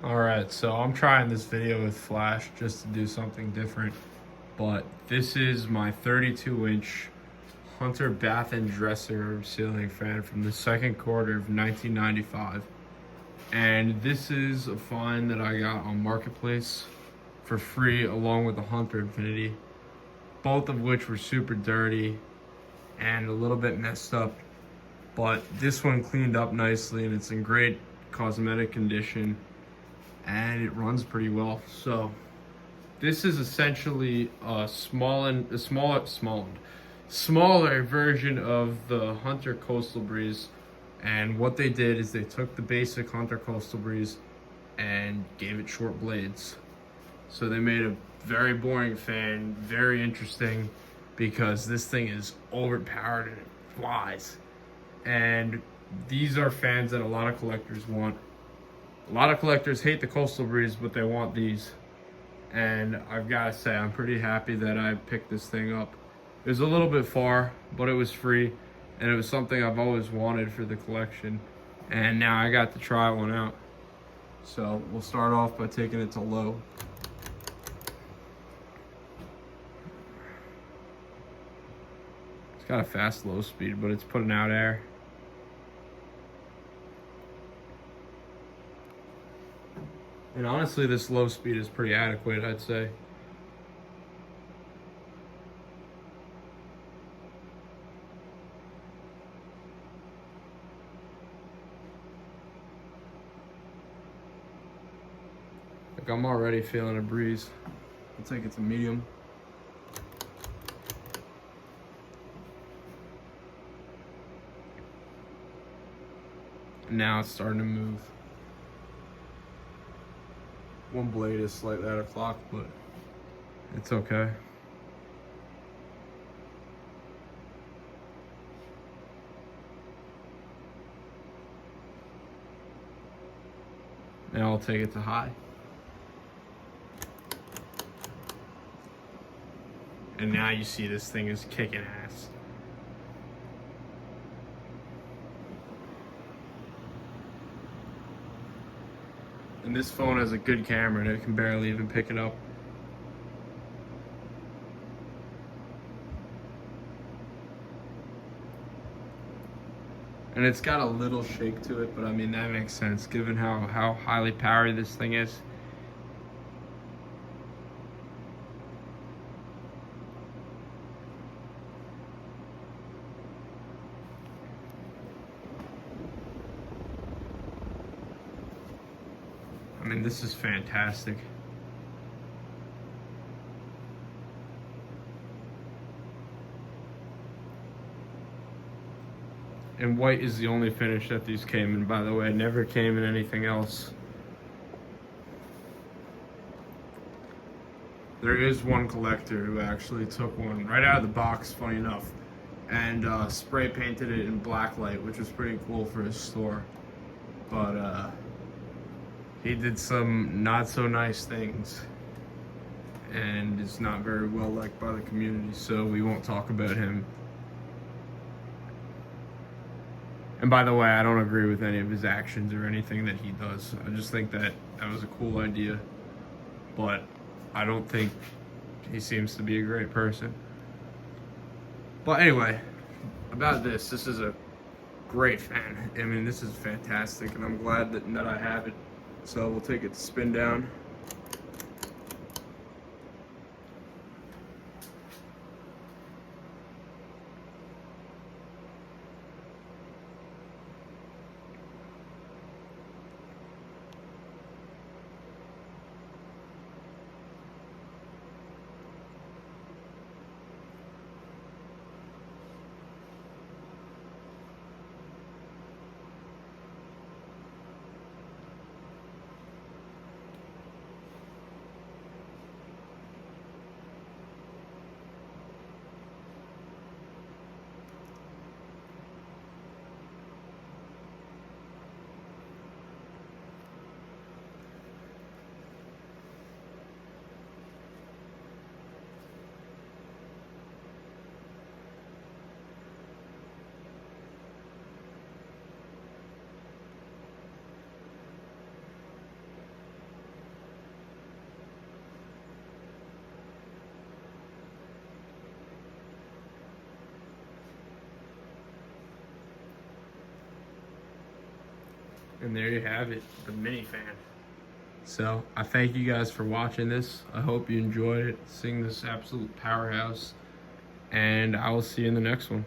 Alright, so I'm trying this video with Flash just to do something different, but this is my 32-inch Hunter Bath and Dresser ceiling fan from the second quarter of 1995. And this is a find that I got on Marketplace for free along with the Hunter Infinity, both of which were super dirty and a little bit messed up. But this one cleaned up nicely and it's in great cosmetic condition and it runs pretty well. So this is essentially a smaller version of the Hunter Coastal Breeze. And what they did is they took the basic Hunter Coastal Breeze and gave it short blades. So they made a very boring fan very interesting because this thing is overpowered and it flies. And these are fans that a lot of collectors want. A lot of collectors hate the Coastal Breeze, but they want these. And I've got to say, I'm pretty happy that I picked this thing up. It was a little bit far, but it was free. And it was something I've always wanted for the collection. And now I got to try one out. So we'll start off by taking it to low. It's got a fast low speed, but it's putting out air. And honestly, this low speed is pretty adequate, I'd say. Like, I'm already feeling a breeze. I'll take it to medium. And now it's starting to move. One blade is slightly out of clock, but it's okay. Now I'll take it to high. And now you see this thing is kicking ass. And this phone has a good camera and it can barely even pick it up. And it's got a little shake to it, but I mean, that makes sense given how highly powered this thing is. I mean, this is fantastic. And white is the only finish that these came in, by the way. It never came in anything else. There is one collector who actually took one right out of the box, funny enough, and spray painted it in black light, which was pretty cool for his store. But he did some not so nice things and is not very well liked by the community, so we won't talk about him. And by the way, I don't agree with any of his actions or anything that he does. I just think that that was a cool idea, but I don't think he seems to be a great person. But anyway, about this is a great fan. I mean, this is fantastic, and I'm glad that I have it. So we'll take it to spin down. And there you have it, the mini fan. So I thank you guys for watching this. I hope you enjoyed it, seeing this absolute powerhouse. And I will see you in the next one.